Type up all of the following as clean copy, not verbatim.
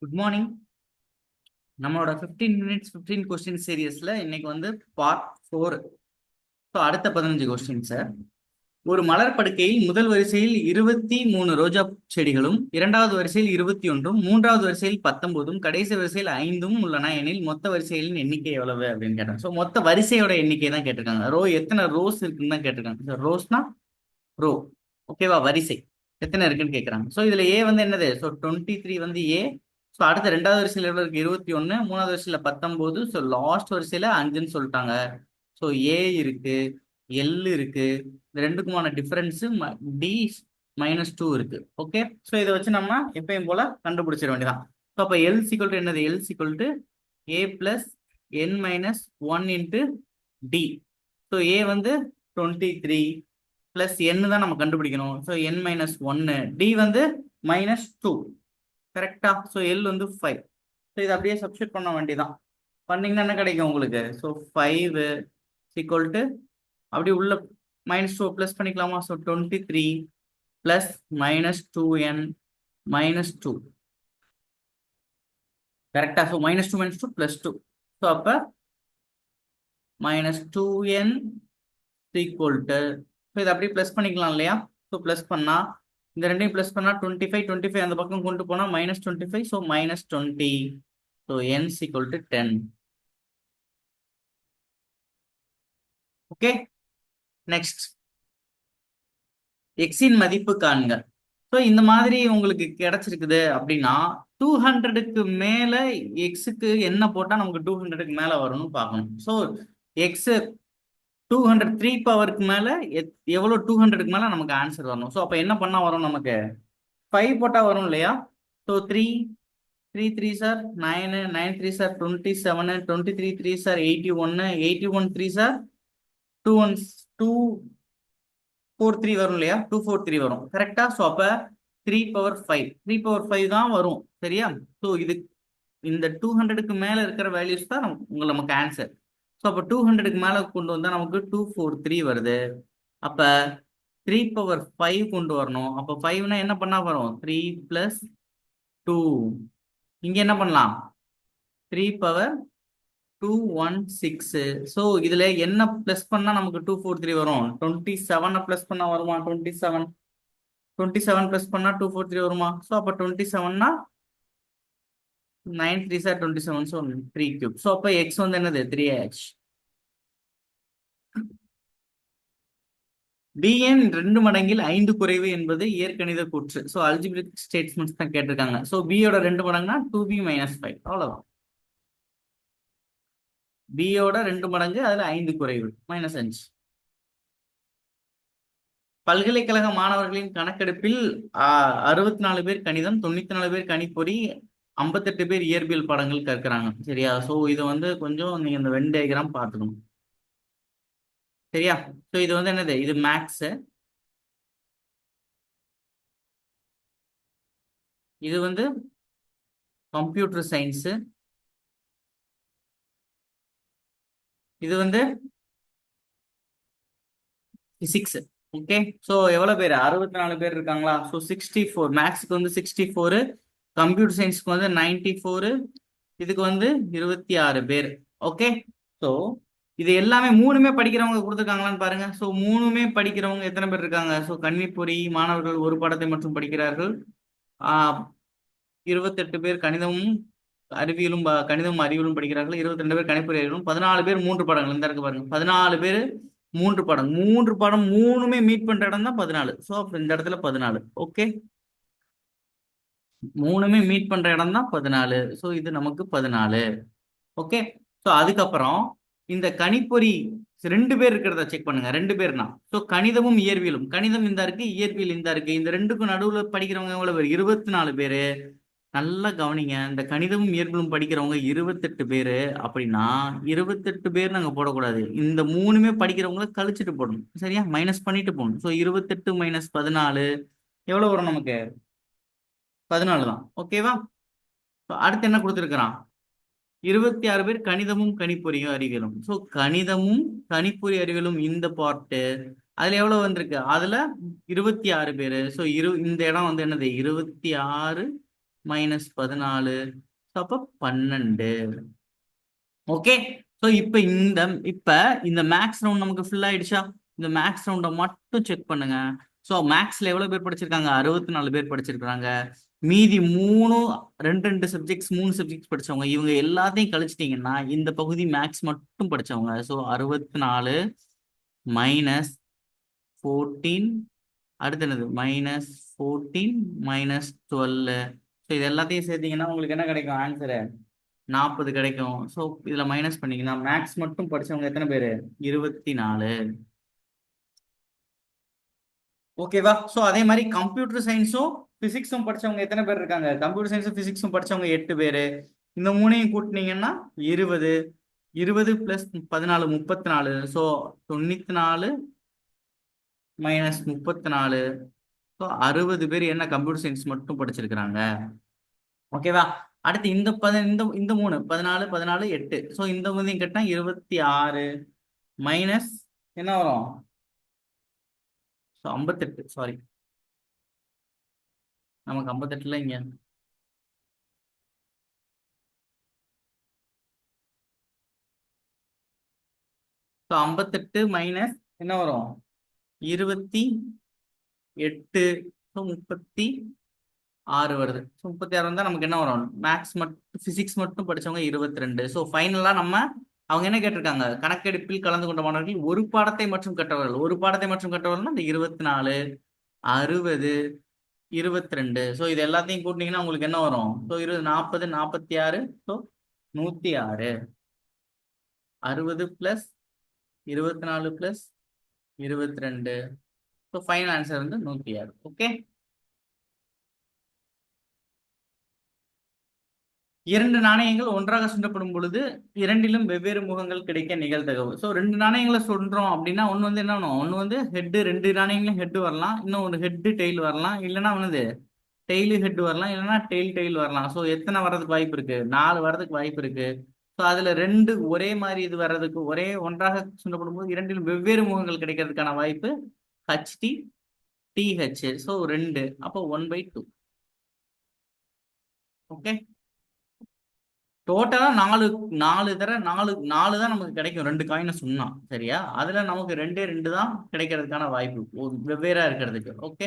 Good morning. நம்மளோட 15 minutes 15 question சீரியஸ்ல இன்னைக்கு வந்து பார்ட் 4. ஸோ அடுத்த 15 கொஸ்டின் சார். ஒரு மலர் படுக்கையில் முதல் வரிசையில் 23 ரோஜா செடிகளும், இரண்டாவது வரிசையில் 21ம், மூன்றாவது வரிசையில் 19ம், கடைசி வரிசையில் 5ம் உள்ளன எனில் மொத்த வரிசைகளின் எண்ணிக்கை எவ்வளவு அப்படின்னு கேட்டாங்க. ஸோ மொத்த வரிசையோட எண்ணிக்கை தான் கேட்டிருக்காங்க. ரோ எத்தனை ரோஸ் இருக்குன்னு தான் கேட்டிருக்காங்க. ரோஸ்னா ரோ, ஓகேவா? வரிசை எத்தனை இருக்குன்னு கேட்குறாங்க. ஸோ இதுல ஏ வந்து என்னது? ஸோ 23 வந்து ஏ. ஸோ அடுத்த ரெண்டாவது வரிசையில் எவ்வளோ இருக்கு? 21. மூணாவது வரிசையில் 19. ஸோ லாஸ்ட் வரிசையில் 5ன்னு சொல்லிட்டாங்க. ஸோ ஏ இருக்கு, எல் இருக்கு. இந்த ரெண்டுக்குமான டிஃபரன்ஸ் டி -2 இருக்கு. ஓகே, ஸோ இதை வச்சு நம்ம எப்பயும் போல கண்டுபிடிச்சிட வேண்டியதான். ஸோ அப்போ எல் சிக்கல் டு என்னது? எல் சிக்கல் to A plus N -1 into D. So A வந்து 23 பிளஸ் என் தான் நம்ம கண்டுபிடிக்கணும். ஸோ n -1, டி வந்து -2. கரெக்டா? ஸோ எல் வந்து 5. ஸோ இதை அப்படியே சப்ஸ்டியூட் பண்ண வேண்டியதான். பண்ணீங்கன்னா என்ன கிடைக்கும் உங்களுக்கு? ஸோ 5 ஈக்குவல் டு அப்படி உள்ள -2 ப்ளஸ் பண்ணிக்கலாமா? So 23 plus -2n -2. கரெக்டா? ஸோ -2 -2 +2. ஸோ அப்போ -2n ஈக்குவல் டு, ஸோ இதை அப்படியே ப்ளஸ் பண்ணிக்கலாம் இல்லையா? ஸோ ப்ளஸ் பண்ணா இந்த ரெண்டையும் ப்ளஸ் பண்ணா 25 அந்த பக்கம் கொண்டு போனா -25. So -20. So n equal to 10. Okay, next எக்ஸின் மதிப்பு காண்க. ஸோ இந்த மாதிரி உங்களுக்கு கிடைச்சிருக்குது அப்படின்னா 200க்கு மேல எக்ஸுக்கு என்ன போட்டா நமக்கு 200க்கு மேல வரும்னு பார்க்கணும். ஸோ எக்ஸ் 200 3 பவருக்கு மேல எவ்வளோ 200க்கு மேல நமக்கு ஆன்சர் வரணும். ஸோ அப்போ என்ன பண்ணா வரும்? நமக்கு 5 போட்டா வரும் இல்லையா? So 3 3 sir 9, 9 3 sir 27, 23 3 sir 81, 81 3 sir 243 வரும் இல்லையா? 243 வரும். கரெக்டா? ஸோ அப்ப 3 பவர் 5 தான் வரும். சரியா? ஸோ இது இந்த 200க்கு மேல இருக்கிற வேல்யூஸ் தான் நமக்கு ஆன்சர். ஸோ அப்போ 200க்கு மேல கொண்டு வந்தா நமக்கு 243 வருது. அப்ப 3 பவர் 5 கொண்டு வரணும். அப்போ 5னா என்ன பண்ணா வரும்? 3 + 2. இங்க என்ன பண்ணலாம்? 3 பவர் 216. ஸோ இதுல என்ன பிளஸ் பண்ணா நமக்கு 243 வரும்? 27 பிளஸ் பண்ணா வருமா? 27 பிளஸ் பண்ணா 243 வருமா? ஸோ அப்போ 27னா 9 3 சார் 27. ஸோ 3³ ஸோ அப்போ எக்ஸ் வந்து என்னது? 3h. bn 2 மடங்கில் 5 குறைவு என்பது இயற்கணித கூற்று. ஸோ அல்ஜிபிரிக் ஸ்டேட்மெண்ட்ஸ் தான் கேட்டிருக்காங்க. ஸோ பியோட 2 மடங்குனா 2b - 5. அவ்வளவுதான். பியோட 2 மடங்கு, அதுல 5 குறைவு -5. பல்கலைக்கழக மாணவர்களின் கணக்கெடுப்பில் 64 பேர் கணிதம், 94 பேர் கணிப்பொறி, 58 பேர் இயற்பியல் பாடங்கள் கற்கிறாங்க. சரியா? ஸோ இது வந்து கொஞ்சம் நீங்க இந்த வென் டயக்ராம் பார்த்துக்கணும். சரியா? ஸோ இது வந்து என்னது? இது மேக்ஸ். இது வந்து கம்ப்யூட்டர் சயின்ஸ். இது வந்து பிசிக்ஸ். ஓகே, ஸோ எவ்வளவு பேர்? 64 பேர் இருக்காங்களா? ஸோ 64. மேக்ஸுக்கு வந்து 64, கம்ப்யூட்டர் சயின்ஸ்க்கு வந்து 94, இதுக்கு வந்து 26 பேர். ஓகே, ஸோ இது எல்லாமே மூணுமே படிக்கிறவங்க கொடுத்துருக்காங்களான்னு பாருங்க. ஸோ மூணுமே படிக்கிறவங்க எத்தனை பேர் இருக்காங்க? ஸோ கணிப்பொறி மாணவர்கள் ஒரு பாடத்தை மட்டும் படிக்கிறார்கள். 28 பேர் கணிதமும் அறிவியலும் கணிதமும் அறிவியலும் படிக்கிறார்கள். 22 பேர் கணிப்பொறி அறிவியலும். 14 பேர் 3 பாடங்கள். இந்த இருக்கு பாருங்க, 14 பேர் 3 பாடம். 3 பாடம் மூணுமே மீட் பண்ற இடம் தான் 14. ஸோ அப்ப இந்த இடத்துல 14. ஓகே, மூணுமே மீட் பண்ற இடம் தான் 14. ஸோ இது நமக்கு 14. ஓகே, ஸோ அதுக்கப்புறம் இந்த கணிப்பொறி 2 பேர் இருக்கிறத செக் பண்ணுங்க. 2 பேர்னா ஸோ கணிதமும் இயற்பியலும். கணிதம் இந்த இருக்கு, இயற்பியல் இந்த இருக்கு. இந்த ரெண்டுக்கும் நடுவில் படிக்கிறவங்க எவ்வளவு பேர்? 24 பேரு. நல்லா கவனிங்க, இந்த கணிதமும் இயற்பியலும் படிக்கிறவங்க 28 பேரு. அப்படின்னா 28 பேர் நாங்க போடக்கூடாது. இந்த மூணுமே படிக்கிறவங்கள கழிச்சுட்டு போடணும். சரியா? மைனஸ் பண்ணிட்டு போகணும். ஸோ 28 - 14 எவ்வளவு வரும் நமக்கு? 14 தான். ஓகேவா? அடுத்து என்ன கொடுத்துருக்கிறான்? 26 பேர் கணிதமும் கணிப்பொறியும் அறிவியலும். ஸோ கணிதமும் கணிப்பொறி அறிவியலும் இந்த பார்ட்டு அதுல எவ்வளவு வந்திருக்கு? அதுல 26 பேரு. ஸோ இந்த இடம் வந்து என்னது? 26 மைனஸ் 14, அப்போ 12. ஓகே. ஸோ இந்த மேக்ஸ் ரவுண்ட் நமக்கு ஃபுல் ஆயிடுச்சா? இந்த மேக்ஸ் ரவுண்டை மட்டும் செக் பண்ணுங்க. ஸோ மேக்ஸ்ல எவ்வளவு பேர் படிச்சிருக்காங்க? 64 பேர் படிச்சிருக்காங்க. மீதி ரெண்டு சப்ஜெக்ட்ஸ் 3 சப்ஜெக்ட்ஸ் படிச்சவங்க இவங்க எல்லாத்தையும் கழிச்சிட்டீங்கன்னா இந்த பகுதி மேக்ஸ் மட்டும் படிச்சவங்க. ஸோ 64 மைனஸ் 14, அடுத்து என்னது -14 -12. ஸோ இது எல்லாத்தையும் சேர்த்தீங்கன்னா உங்களுக்கு என்ன கிடைக்கும்? ஆன்சரு 40 கிடைக்கும். ஸோ இதுல மைனஸ் பண்ணிங்கன்னா மேக்ஸ் மட்டும் படிச்சவங்க எத்தனை பேரு? 24. ஓகேவா? ஸோ அதே மாதிரி கம்ப்யூட்டர் சயின்ஸும் பிசிக்ஸும் படிச்சவங்க எத்தனை பேர் இருக்காங்க? கம்ப்யூட்டர் சயின்ஸும் பிசிக்ஸும் படிச்சவங்க 8 பேரு. இந்த மூணையும் கூட்டினீங்கன்னா 20. 20 + 14 34. ஸோ 94 - 34. ஸோ 60 பேர் என்ன கம்ப்யூட்டர் சயின்ஸ் மட்டும் படிச்சிருக்கிறாங்க. ஓகேவா? அடுத்து இந்த 3 14 14 8. ஸோ இந்த மூணையும் கட்டினா 26 மைனஸ் என்ன வரும்? 58. சாரி, நமக்கு 58 இங்க. ஸோ 58 மைனஸ் என்ன வரும்? 28. ஸோ 36 வருது. ஸோ 36 வந்தா நமக்கு என்ன வரும்? மேக்ஸ் மட்டும் பிசிக்ஸ் மட்டும் படிச்சவங்க 22. ஸோ ஃபைனலா அவங்க என்ன கேட்டிருக்காங்க? கணக்கெடுப்பில் கலந்து கொண்ட மாணவர்கள் ஒரு பாடத்தை மற்றும் கற்றவர்கள்னா இந்த 24 60 22. ஸோ இது எல்லாத்தையும் கூட்டினீங்கன்னா உங்களுக்கு என்ன வரும்? So 40 46. So 106. 60 + 24 + 22. So final answer வந்து 106. ஓகே. 2 நாணயங்கள் ஒன்றாக சுண்டப்படும் பொழுது இரண்டிலும் வெவ்வேறு முகங்கள் கிடைக்க நிகழ்தகவு. ஸோ 2 நாணயங்களை சொல்றோம் அப்படின்னா ஒன்று வந்து என்ன பண்ணும்? ஒன்று வந்து ஹெட்டு, 2 நாணயங்களும் ஹெட் வரலாம், இன்னும் ஒரு ஹெட்டு டெய்ல் வரலாம், இல்லைன்னா வந்து டெய்லு ஹெட் வரலாம், இல்லைன்னா டெய்ல் வரலாம். ஸோ எத்தனை வர்றதுக்கு வாய்ப்பு இருக்கு? 4 வர்றதுக்கு வாய்ப்பு இருக்கு. ஸோ அதுல 2 ஒரே மாதிரி இது வர்றதுக்கு, ஒரே ஒன்றாக சுண்டப்படும் போது இரண்டிலும் வெவ்வேறு முகங்கள் கிடைக்கிறதுக்கான வாய்ப்பு HT TH. ஸோ 2 அப்போ 1/2. ஓகே. டோட்டலா 4 தான் நமக்கு கிடைக்கும் 2 காயினை சொன்னா. சரியா? அதுல நமக்கு 2 தான் கிடைக்கிறதுக்கான வாய்ப்பு வெவ்வேறா இருக்கிறதுக்கு. ஓகே.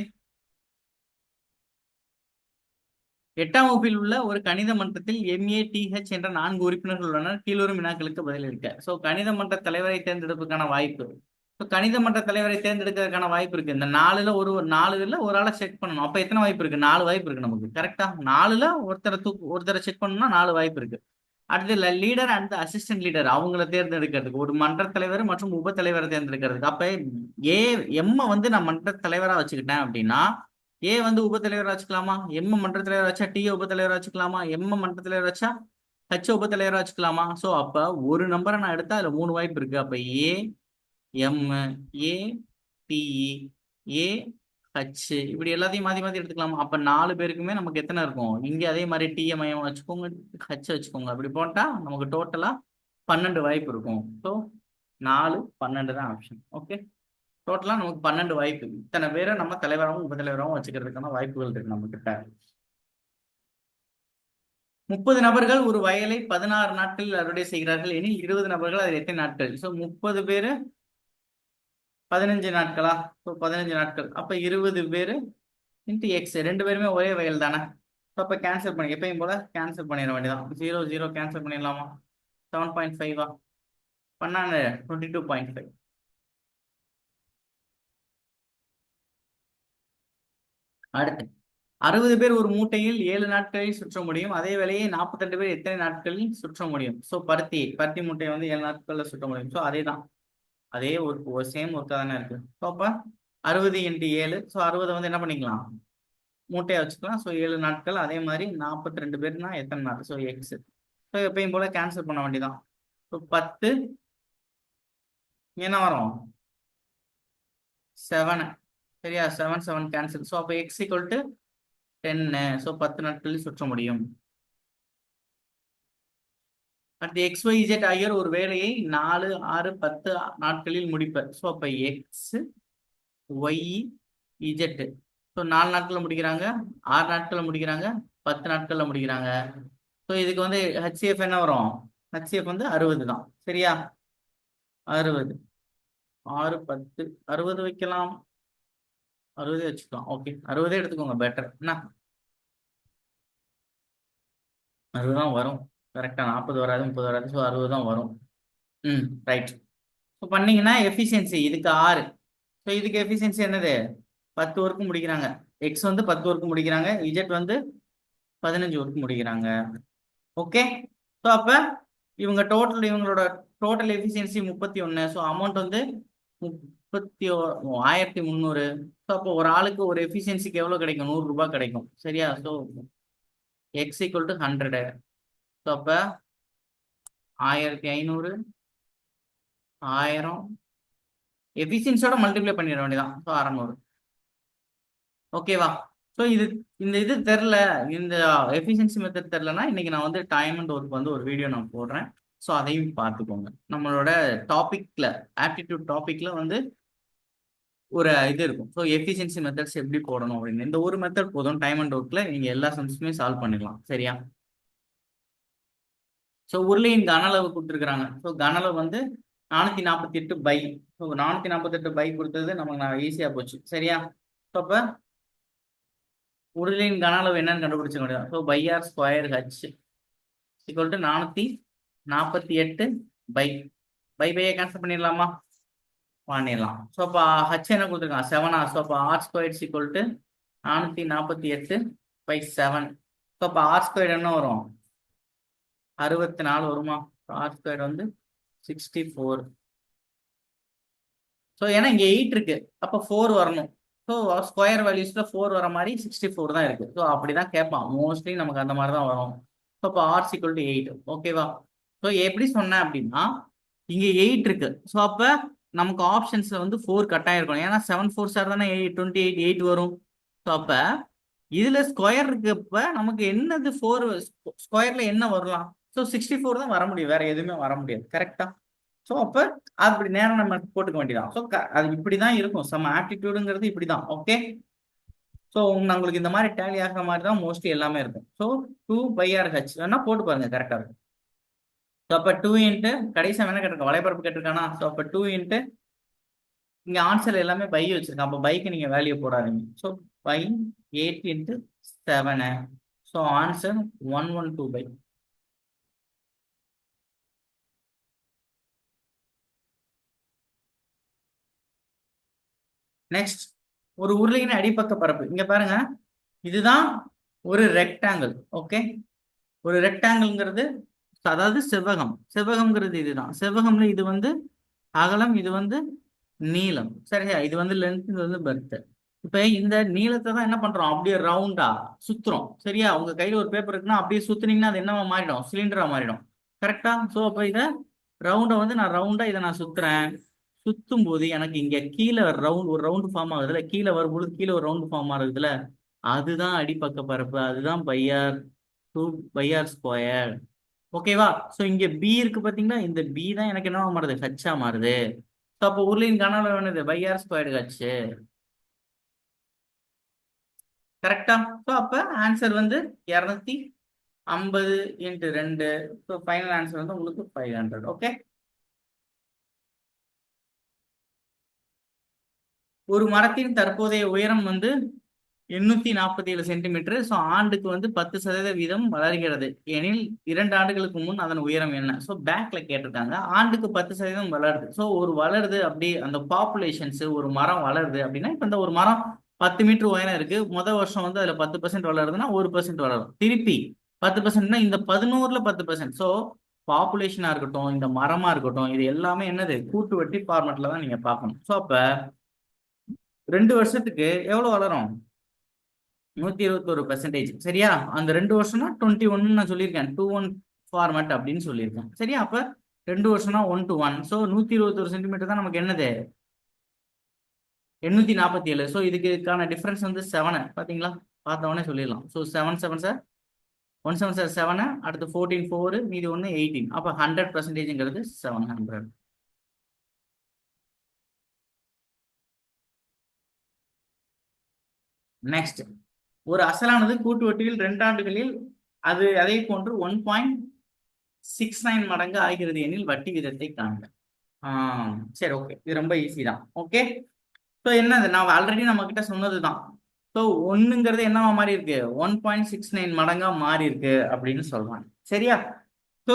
8ஆம் வகுப்பில் உள்ள ஒரு கணித மன்றத்தில் MATH என்ற 4 உறுப்பினர்கள் உள்ளனர். கீழ்வரும் வினாக்களுக்கு பதிலளிக்க. ஸோ கணித மன்ற தலைவரை தேர்ந்தெடுப்பதற்கான வாய்ப்பு. ஸோ கணித மன்ற தலைவரை தேர்ந்தெடுக்கிறதுக்கான வாய்ப்பு இருக்கு. இந்த 4ல ஒரு ஆளை செக் பண்ணணும். அப்ப எத்தனை வாய்ப்பு இருக்கு? 4 வாய்ப்பு இருக்கு நமக்கு. கரெக்டா? 4ல ஒருத்தரை செக் பண்ணணும்னா 4 வாய்ப்பு இருக்கு. அடுத்து லீடர் அண்ட் அசிஸ்டன்ட் லீடர் அவங்கள தேர்ந்தெடுக்கிறதுக்கு, ஒரு மன்ற தலைவர் மற்றும் உப தலைவரை தேர்ந்தெடுக்கிறதுக்கு. அப்ப வந்து நான் மன்ற தலைவரா வச்சுக்கிட்டேன் அப்படின்னா வந்து உப தலைவரா வச்சுக்கலாமா? மன்ற தலைவர் வச்சா உப தலைவரா வச்சுக்கலாமா? மன்ற தலைவர் வச்சா உப தலைவரா வச்சுக்கலாமா? சோ அப்ப ஒரு நம்பரை நான் எடுத்தா அதுல 3 வாய்ப்பு இருக்கு. அப்ப எம் டிஇ இப்படி எல்லாத்தையும் மாத்தி மாத்தி எடுத்துக்கலாமா? அப்ப 4 பேருக்குமே நமக்கு எத்தனை இருக்கும்? இங்க அதே மாதிரி TM வச்சுக்கோங்க, ஹச் வச்சுக்கோங்க. அப்படி போட்டா நமக்கு டோட்டலா 12 வாய்ப்பு இருக்கும். ஸோ 4 12 தான் ஆப்ஷன். ஓகே. டோட்டலா நமக்கு 12 வாய்ப்பு. இத்தனை பேரை நம்ம தலைவராகவும் உப தலைவராகவும் வச்சுக்கிறதுக்கான வாய்ப்புகள் இருக்கு நம்ம கிட்ட. 30 நபர்கள் ஒரு வயலை 16 நாட்களில் அறுவடை செய்கிறார்கள் எனில் 20 நபர்கள் அதில் எத்தனை நாட்கள்? ஸோ 30 பேரு 15 நாட்களா? ஸோ 15 நாட்கள். அப்ப 20 பேரு இன்ட்டு எக்ஸ். 2 பேருமே ஒரே வயல் தானே? அப்ப கேன்சல் பண்ணி எப்பயும் போல கேன்சல் பண்ணிட வேண்டியதான். 0 0 கேன்சல் பண்ணிடலாமா? 7.5 பண்ணா 22.5. அடுத்து 60 பேர் ஒரு மூட்டையில் 7 நாட்களில் சுற்ற முடியும். அதே வேலையை 42 பேர் எத்தனை நாட்களில் சுற்ற முடியும்? ஸோ பருத்தி மூட்டையை வந்து 7 நாட்கள்ல சுற்ற முடியும். ஸோ அதே ஒரு சேம் ஒர்க்காக தானே இருக்கு. ஸோ அப்ப 60 × 7. ஸோ 60 வந்து என்ன பண்ணிக்கலாம்? மூட்டையை வச்சுக்கலாம். ஸோ 7 நாட்கள். அதே மாதிரி 42 பேர்னா எத்தனை நாள்? So X. ஸோ எப்பயும் போல கேன்சல் பண்ண வேண்டியதான். ஸோ 10 என்ன வரும்? 7. சரியா? 7 7 கேன்சல். ஸோ அப்போ எக்ஸ் = 10. ஸோ 10 நாட்களில் சுற்ற முடியும். அடுத்து XYZ ஆகியோர் ஒரு வேலையை 4 6 10 நாட்களில் முடிப்பர். ஸோ அப்ப எக்ஸ் ஒய் இஜெட். ஸோ 4 நாட்களில் முடிக்கிறாங்க, 6 நாட்களில் முடிக்கிறாங்க, 10 நாட்கள்ல முடிக்கிறாங்க. ஸோ இதுக்கு வந்து ஹெச்சிஎஃப் என்ன வரும்? ஹெச்சிஎஃப் வந்து 60 தான். சரியா? 60 6 10 60 வைக்கலாம், 60 வச்சுக்கலாம். ஓகே, 60 எடுத்துக்கோங்க, பெட்டர் என்ன, 60 தான் வரும். கரெக்டா, 40 வராது, 30 வராது. ஸோ 60 தான் வரும். ரைட். ஸோ பண்ணீங்கன்னா எஃபிஷியன்சி இதுக்கு 6. ஸோ இதுக்கு எஃபிஷியன்சி என்னது? 10 ஒர்க்கு முடிக்கிறாங்க. எக்ஸ் வந்து 10 ஒர்க்கு முடிக்கிறாங்க, இஜெட் வந்து 15 ஒர்க்கு முடிக்கிறாங்க. ஓகே. ஸோ அப்போ இவங்களோட டோட்டல் எஃபிஷியன்சி 31. ஸோ அமௌண்ட் வந்து 1300. ஸோ அப்போ ஒரு ஆளுக்கு ஒரு எஃபிஷியன்சிக்கு எவ்வளோ கிடைக்கும்? 100 ரூபாய் கிடைக்கும். சரியா? So X equal to 100. So அப்போ 1500 1000 எஃபிஷியன்சியோட மல்டிப்ளை பண்ணிட வேண்டியதான். ஸோ 600. ஓகேவா? ஸோ இது தெரில, இந்த எஃபிஷியன்சி மெத்தட் தெரிலனா இன்னைக்கு நான் வந்து டைம் அண்ட் ஒர்க் வந்து ஒரு வீடியோ நான் போடுறேன். ஸோ அதையும் பார்த்துக்கோங்க. நம்மளோட டாபிக்ல ஆப்டிடியூட் டாபிக்ல வந்து ஒரு இது இருக்கும். ஸோ எஃபிஷியன்சி மெத்தட்ஸ் எப்படி போடணும் அப்படின்னு இந்த ஒரு மெத்தட் போதும். டைம் அண்ட் ஒர்க்ல நீங்க எல்லா சம்ஸுமே சால்வ் பண்ணிடலாம். சரியா? ஸோ உருளையின் கன அளவு கொடுத்துருக்குறாங்க. ஸோ கன அளவு வந்து 448 பை. ஸோ 448 பை கொடுத்தது நமக்கு நான் ஈஸியாக போச்சு. சரியா? ஸோ அப்போ உருளையின் கன அளவு என்னன்னு கண்டுபிடிச்ச முடியும். So pi r square h equal to 448 pi பையை கேன்சல் பண்ணிடலாமா? பண்ணிடலாம். ஸோ அப்போ ஹச் என்ன கொடுத்துருக்கான்? 7. ஸோ அப்போ r square equal to 448 pi 7. So அப்போ ஆர் ஸ்கொயர் என்ன வரும்? 64 வருமா? ஆர் ஸ்கொயர் வந்து 64. ஸோ ஏன்னா இங்கே 8 இருக்கு, அப்போ 4 வரணும். ஸோ ஸ்கொயர் வேல்யூஸ்ல 4 வர மாதிரி 64 தான் இருக்கு. ஸோ அப்படிதான் கேட்பான் மோஸ்ட்லி, நமக்கு அந்த மாதிரி தான் வரும். ஸோ அப்போ ஆர் ஈக்குவல் டு 8. ஓகேவா? ஸோ எப்படி சொன்னேன் அப்படின்னா இங்கே 8 இருக்கு. ஸோ அப்போ நமக்கு ஆப்ஷன்ஸ்ல வந்து 4 கட்டாயம் இருக்கும். ஏன்னா 7 4 சார் தானே 28 8 வரும். ஸோ அப்போ இதுல ஸ்கொயர் இருக்கப்ப நமக்கு என்னது 4 ஸ்கொயர்ல என்ன வரலாம்? ஸோ 64 தான் வர முடியும், வேற எதுவுமே வர முடியாது. கரெக்டா? ஸோ அப்போ அப்படி நேரம் நம்ம போட்டுக்க வேண்டியதான். ஸோ அது இப்படிதான் இருக்கும். சம் ஆப்டிடியூடுங்கிறது இப்படிதான். ஓகே. ஸோ உங்களுக்கு இந்த மாதிரி டேலி ஆகிற மாதிரி தான் மோஸ்ட்லி எல்லாமே இருக்கும். ஸோ 2 பை ஆர் ஹெச் வேணா போட்டு பாருங்க, கரெக்டாக இருக்கும். ஸோ அப்போ 2 இன்ட்டு கடைசியாக என்ன கேட்டிருக்கோம்? வலைப்பரப்பு கேட்டிருக்கானா? ஸோ அப்போ 2 இன்ட்டு இங்கே ஆன்சர் எல்லாமே பை வச்சிருக்கேன். அப்போ பைக்கு நீங்கள் வேல்யூ போடாதீங்க. So pi 8 into 7. So answer 112 pi. Next, ஒரு உருளையின் அடிப்பக்க பரப்பு இங்க பாருங்க. இதுதான் ஒரு ரெக்டாங்கிள். ஓகே, ஒரு ரெக்டாங்கிள்ங்கிறது அதாவது செவ்வகம்ங்கிறது இதுதான். செவ்வகம்ல இது வந்து அகலம், இது வந்து நீளம். சரியா? இது வந்து லென்த், இது வந்து பெர்த். இப்ப இந்த நீளத்தை தான் என்ன பண்றோம்? அப்படியே ரவுண்டா சுத்துறோம். சரியா? உங்க கையில ஒரு பேப்பர் இருக்குன்னா அப்படியே சுத்துனீங்கன்னா அது என்னவா மாறிடும்? சிலிண்டரா மாறிடும். கரெக்டா? ஸோ அப்ப இதை ரவுண்டை வந்து நான் ரவுண்டா இதை நான் சுத்துறேன். சுத்தும் போது எனக்கு இங்க கீழே ஒரு ரவுண்டு ஃபார்ம் ஆகுதுல, கீழே வரும்பொழுது கீழே ஒரு ரவுண்டு ஃபார்ம் ஆகுதுல, அதுதான் அடிப்பக்க பரப்பு. அதுதான் பையார் 2 பையார் ஸ்கொயர். ஓகேவா? ஸோ இங்க பி இருக்கு பாத்தீங்களா, இந்த பி தான் எனக்கு என்னவா மாறுது? ஹச்சா மாறுது. ஸோ அப்போ உருளையின் கன அளவு என்னது? Pi r square H. கரெக்டா? ஸோ அப்போ ஆன்சர் வந்து 250 இன்ட்டு 2. ஸோ ஃபைனல் ஆன்சர் வந்து உங்களுக்கு 500. ஓகே. ஒரு மரத்தின் தற்போதைய உயரம் வந்து 847 சென்டிமீட்டர். ஸோ ஆண்டுக்கு வந்து 10% வளர்கிறது எனில் 2 ஆண்டுகளுக்கு முன் அதன் உயரம் என்ன? ஸோ பேக்ல கேட்டிருக்காங்க. ஆண்டுக்கு 10% வளருது. ஸோ ஒரு வளருது அப்படி அந்த பாப்புலேஷன்ஸ், ஒரு மரம் வளருது அப்படின்னா இப்போ இந்த ஒரு மரம் 10 மீட்டர் உயரம் இருக்கு. முதல் வருஷம் வந்து அதுல 10% வளருதுன்னா 1% வளரும். திருப்பி 10%னா இந்த 11ல 10%. ஸோ பாப்புலேஷனா இருக்கட்டும், இந்த மரமா இருக்கட்டும், இது எல்லாமே என்னது? கூட்டு வட்டி ஃபார்மட்ல தான் நீங்க பார்க்கணும். ஸோ அப்ப 2 வருஷத்துக்கு எவ்வளவு வளரும்? 121%. சரியா? அந்த 2 வருஷம்னா 21 நான் சொல்லியிருக்கேன். 2-1 ஃபார்மட் அப்படின்னு சொல்லியிருக்கேன். சரியா? அப்ப 2 வருஷம்னா 1-1. ஸோ 121 சென்டிமீட்டர் தான் நமக்கு என்னது? 847. ஸோ இதுக்கான டிஃபரன்ஸ் வந்து 7. பாத்தீங்களா? பார்த்தவொடனே சொல்லிடலாம். So 7 7 sir 1 7 sir 7. அடுத்து 14 4 மீதி 1 18. அப்ப 100%ங்கிறது 700. நெக்ஸ்ட், ஒரு அசலானது கூட்டு வட்டியில் 2 ஆண்டுகளில் அதே போன்று 1.69 மடங்கு ஆகிறது எனில் வட்டி விகிதத்தை காண்க. சரி, ஓகே, இது ரொம்ப ஈஸி தான். ஓகே, ஸோ என்னது நான் ஆல்ரெடி நம்ம கிட்ட சொன்னதுதான். ஸோ ஒன்னுங்கிறது என்னவா மாறி இருக்கு, 1.69 மடங்கா மாறி இருக்கு அப்படின்னு சொல்றாங்க. சரியா? ஸோ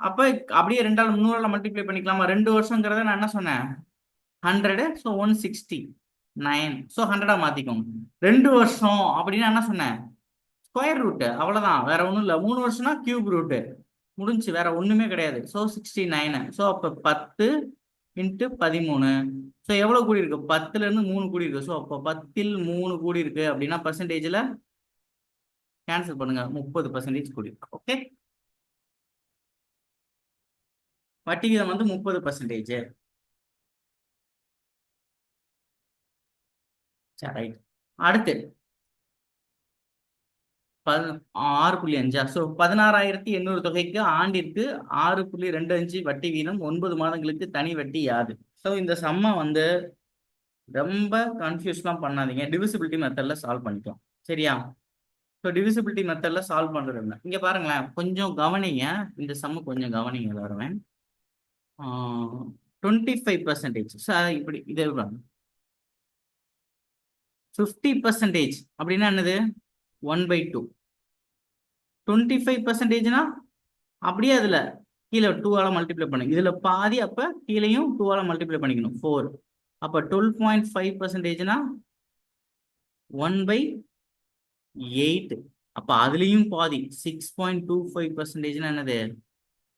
அப்ப அப்படியே 2ஆல் மல்டிப்ளை பண்ணிக்கலாமா? 2 வருஷங்கிறத நான் என்ன சொன்னேன், 100. ஸோ 169. ஸோ 100 மாத்திக்கோங்க. 2 வருஷம் அப்படின்னு என்ன சொன்னேன், ஸ்கொயர் ரூட், அவ்வளவுதான், வேற ஒண்ணும் இல்ல. 3 வருஷம்னா கியூப் ரூட், முடிஞ்சு, வேற ஒண்ணுமே கிடையாது. ஸோ 69. ஸோ அப்ப 10 × 13. ஸோ எவ்வளவு கூடி இருக்கு, 10ல இருந்து 3 கூடி இருக்கு. ஸோ அப்போ 10ல் 3 கூடி இருக்கு அப்படின்னா பர்சன்டேஜ்ல கேன்சல் பண்ணுங்க, 30% கூடி இருக்கு. ஓகே, வட்டி விகிதம் வந்து 30%. சரி, ரைட். அடுத்து 6.5. ஸோ 16,800 தொகைக்கு ஆண்டிற்கு 6.25 வட்டி வீதம் 9 மாதங்களுக்கு தனி வட்டி யாது? ஸோ இந்த சம்மை வந்து ரொம்ப கன்ஃபியூஸ்லாம் பண்ணாதீங்க, டிவிசிபிலிட்டி மெத்தட்ல சால்வ் பண்ணிக்கலாம். சரியா? ஸோ டிவிசிபிலிட்டி மெத்தட்ல சால்வ் பண்றது இங்க பாருங்களேன், கொஞ்சம் கவனிங்க, இந்த சம்மு கொஞ்சம் கவனிங்க எல்லாருமே. 25%. இப்படி இதே 50% அப்படின்னா என்னது, 1/2. 25%னா அப்படியே அதுல கீழே 2ஆல மல்டிப்ளை பண்ணுங்க, இதுல பாதி, அப்ப கீழையும் 2ஆல மல்டிப்ளை பண்ணிக்கணும், 4. அப்ப 12.5%னா 1/8. அப்ப அதுலயும் பாதி 6.25%னா என்னது,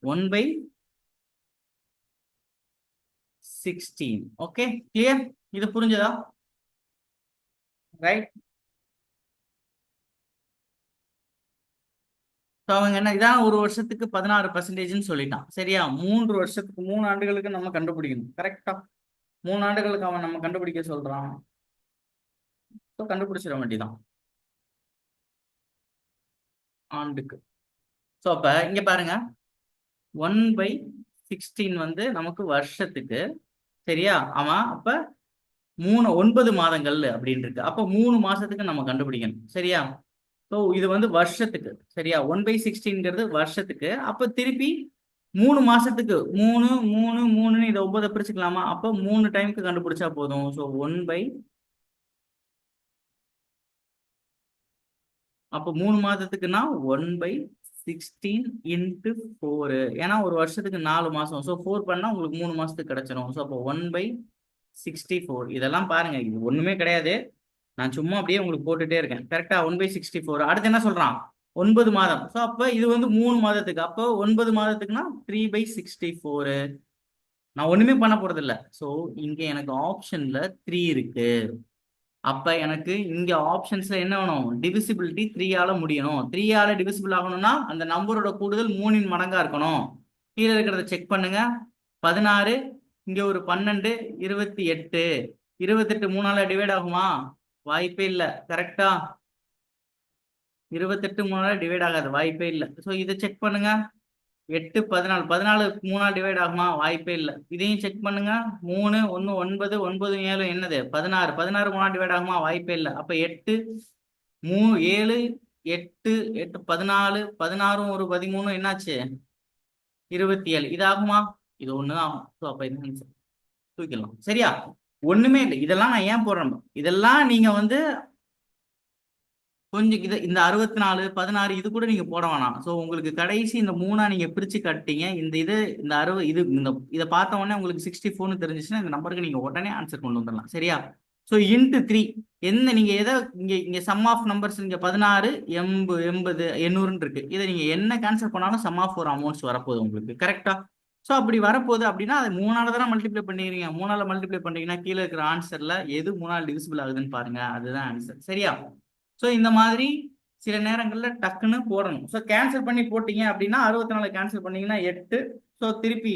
1/16. Okay, clear? இது புரிஞ்சதா? ரைட். அவங்க என்ன, இதான் ஒரு வருஷத்துக்கு 16%ன்னு சொல்லிட்டான். சரியா? 3 வருஷத்துக்கு 3 ஆண்டுகளுக்கு நம்ம கண்டுபிடிக்கணும். கரெக்டா? 3 ஆண்டுகளுக்கு அவன் நம்ம கண்டுபிடிக்க சொல்றான். கண்டுபிடிச்சிட வேண்டியதான் ஆண்டுக்கு. ஸோ அப்ப இங்க பாருங்க, 1/16 வந்து நமக்கு வருஷத்துக்கு. சரியா? அவன் அப்ப 9 மாதங்கள் அப்படின்னு இருக்கு. அப்ப 3 மாசத்துக்கு நம்ம கண்டுபிடிக்கணும். சரியா? ஸோ இது வந்து வருஷத்துக்கு. சரியா? 1/16ங்கிறது வருஷத்துக்கு. அப்ப திருப்பி 3 மாசத்துக்கு 3 3 3ன்னு இதை 9 பிரிச்சுக்கலாமா? அப்போ 3 டைமுக்கு கண்டுபிடிச்சா போதும். ஸோ அப்போ 3 மாதத்துக்குன்னா 1/16 × 4. ஏன்னா ஒரு வருஷத்துக்கு 4 மாசம். ஸோ 4 பண்ணா உங்களுக்கு 3 மாசத்துக்கு கிடைச்சிடும். ஸோ அப்போ 1/64. இதெல்லாம் பாருங்க, இது ஒண்ணுமே கிடையாது, நான் சும்மா அப்படியே உங்களுக்கு போட்டுட்டே இருக்கேன். கரெக்டா? 1/64. அடுத்து என்ன சொல்றான், 9 மாதம். ஸோ அப்ப இது வந்து 3 மாதத்துக்கு. அப்போ 9 மாதத்துக்குன்னா 3/64. நான் ஒண்ணுமே பண்ண போறது இல்ல. ஸோ இங்க எனக்கு ஆப்ஷன்ல 3 இருக்கு. அப்ப எனக்கு இங்க ஆப்ஷன்ஸ்ல என்ன வேணும், டிவிசிபிலிட்டி 3ஆல முடியணும். 3ஆல டிவிசிபிள் ஆகணும்னா அந்த நம்பரோட கூடுதல் 3இன் மடங்கா இருக்கணும். கீழே இருக்கிறத செக் பண்ணுங்க. 16, இங்க ஒரு 12, 28. 28 3ஆல டிவைட் ஆகுமா? வாய்ப்பே இல்லை. கரெக்டா? 28 3ஆல டிவைட் ஆகாது, வாய்ப்பே இல்லை. ஸோ இதை செக் பண்ணுங்க. 8 14, 14 3ஆல் டிவைட் ஆகுமா? வாய்ப்பே இல்லை. இதையும் செக் பண்ணுங்க. 3 1 9, 9 7 என்னது, 16. 16 3ஆல் டிவைட் ஆகுமா? வாய்ப்பே இல்லை. அப்ப 8 7 8 8 14, 16 ஒரு 13 என்னாச்சு, 27. இது ஆகுமா? இது ஒண்ணுதான் ஆகும். ஸோ அப்ப இது ஆன்சர் தூக்கிடலாம். சரியா? ஒண்ணுமே இல்லை. இதெல்லாம் நான் ஏன் போடுறேன், இதெல்லாம் நீங்க வந்து கொஞ்சம் இந்த 64 16 இது கூட நீங்க போட வேணாம். ஸோ உங்களுக்கு கடைசி இந்த 3ஆ நீங்க பிரிச்சு கட்டிங்க. இந்த 60 இதை பார்த்த உடனே உங்களுக்கு 64ன்னு தெரிஞ்சிச்சுன்னா இந்த நம்பருக்கு நீங்க உடனே ஆன்சர் கொண்டு வந்துடலாம். சரியா? ஸோ × 3 என்ன, நீங்க எதை இங்க சம் ஆஃப் நம்பர்ஸ் இங்க 16 80 800 இருக்கு. இதை நீங்க என்ன கேன்சல் பண்ணாலும் சம் ஆஃப் ஒரு அமௌண்ட்ஸ் வரப்போகுது உங்களுக்கு. கரெக்டா? ஸோ அப்படி வரப்போகுது அப்படின்னா அது 3ஆல தானே மல்டிப்ளை பண்ணிக்கிறீங்க. 3ஆல மல்டிப்ளை பண்ணீங்கன்னா கீழே இருக்கிற ஆன்சர்ல எது 3ஆல் டிவிசிபிள் ஆகுதுன்னு பாருங்க, அதுதான் ஆன்சர். சரியா? ஸோ இந்த மாதிரி சில நேரங்கள்ல டக்குன்னு போடணும். ஸோ கேன்சல் பண்ணி போட்டீங்க அப்படின்னா 64 கேன்சல் பண்ணீங்கன்னா 8. ஸோ திருப்பி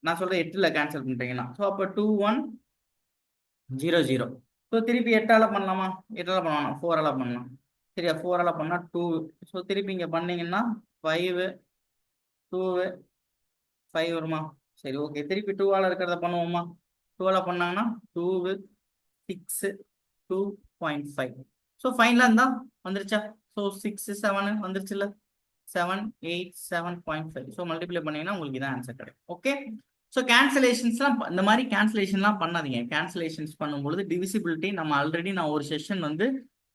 நான் சொல்றேன் 8ல் கேன்சல் பண்ணிட்டீங்கன்னா ஸோ அப்போ 2100. ஸோ திருப்பி 8ஆல பண்ணலாமா? 8ஆல பண்ணலாம், 4ஆல பண்ணலாம். சரியா? 4ஆல பண்ணா 2. ஸோ திருப்பி இங்க பண்ணீங்கன்னா 5 2 5 வருமா? சரி, ஓகே. திருப்பி 2ஆல இருக்கிறத பண்ணுவோமா? 2ஆல பண்ணாங்கன்னா 2 6 2.5. ஸோ ஃபைனலாக இருந்தால் வந்துருச்சா? ஸோ 6 7 வந்துருச்சுல்ல, 7 8 7.5. ஸோ மல்டிப்ளை பண்ணீங்கன்னா உங்களுக்கு இதான் ஆன்சர் கிடைக்கும். ஓகே. ஸோ கேன்சலேஷன்ஸ்லாம் இந்த மாதிரி கேன்சலேஷன்லாம் பண்ணாதீங்க. கேன்சலேஷன்ஸ் பண்ணும்பொழுது டிவிசிபிலிட்டி நம்ம ஆல்ரெடி நான் ஒரு செஷன் வந்து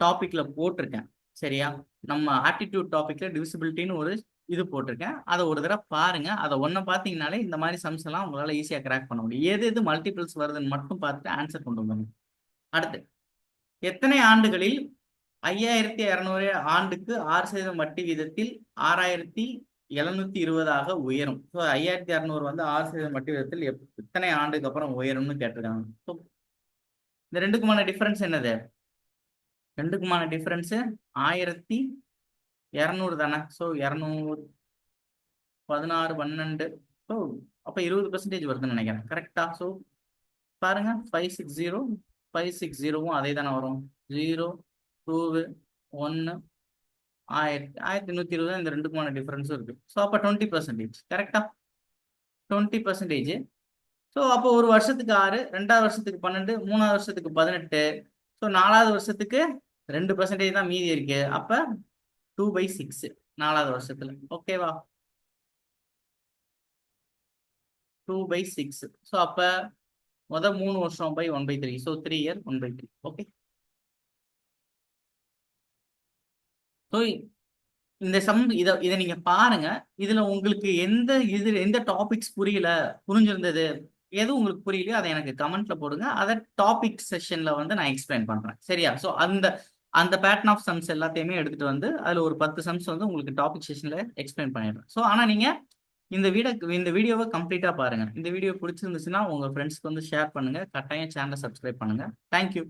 டாபிக்ல போட்டிருக்கேன். சரியா? நம்ம ஆப்டிடியூட் டாபிக்ல டிவிசிபிலிட்டின்னு ஒரு இது போட்டிருக்கேன். அதை ஒரு தடவை பாருங்க. அதை ஒன்றை பார்த்தீங்கனாலே இந்த மாதிரி சம்ஸ் எல்லாம் உங்களால் ஈஸியாக கிராக் பண்ண முடியும். எது எது மல்டிபிள்ஸ் வருதுன்னு மட்டும் பார்த்துட்டு ஆன்சர் கொண்டு வந்துடணும். அடுத்து, எத்தனை ஆண்டுகளில் 5200 ஆண்டுக்கு 6% வட்டி வீதத்தில் 6720 உயரும்? ஸோ 5200 வந்து 6% வட்டி வீதத்தில் எத்தனை ஆண்டுக்கு அப்புறம் உயரும்னு கேட்டிருக்காங்க. ஸோ இந்த ரெண்டுக்குமான டிஃபரன்ஸ் என்னது? ரெண்டுக்குமான டிஃபரன்ஸ் 1200 தானே. ஸோ 200 16 12. ஸோ அப்போ 20% வருதுன்னு நினைக்கிறேன். கரெக்டா? ஸோ பாருங்க, 560 560வும் அதே தானே வரும். 0 2 1 1120 இந்த ரெண்டுக்குமான டிஃபரன்ஸும் இருக்கு. ஸோ அப்போ 20%. கரெக்டா? 20%. ஸோ அப்போ ஒரு வருஷத்துக்கு 6, 2வது வருஷத்துக்கு 12, 3வது வருஷத்துக்கு 18. ஸோ 4வது வருஷத்துக்கு 2% தான் மீதி இருக்கு. அப்போ 2/6 4வது வருஷத்துல. ஓகேவா? 2/6. ஸோ அப்போ முதல் 3 வருஷம் pi 1/3. So 3 year 1/3. Okay. So இந்த சம் இதை நீங்க பாருங்க. இதுல உங்களுக்கு எந்த டாபிக்ஸ் புரியல, புரிஞ்சிருந்தது, எது உங்களுக்கு புரியலையோ அதை எனக்கு கமெண்ட்ல போடுங்க. அதை டாபிக் செஷன்ல வந்து நான் எக்ஸ்பிளைன் பண்றேன். சரியா? ஸோ அந்த அந்த பேட்டர்ன் ஆஃப் சம்ஸ் எல்லாத்தையுமே எடுத்துட்டு வந்து அதுல ஒரு 10 சம்ஸ் வந்து உங்களுக்கு டாபிக் செஷன்ல எக்ஸ்பிளைன் பண்ணிடுறேன். ஸோ ஆனா நீங்க இந்த வீடியோவை கம்ப்ளீட்டா பாருங்க. இந்த வீடியோ பிடிச்சிருந்துச்சுன்னா உங்க ஃப்ரெண்ட்ஸ்க்கு வந்து ஷேர் பண்ணுங்க. கட்டாயம் சேனலை சப்ஸ்கிரைப் பண்ணுங்க. தேங்க்யூ.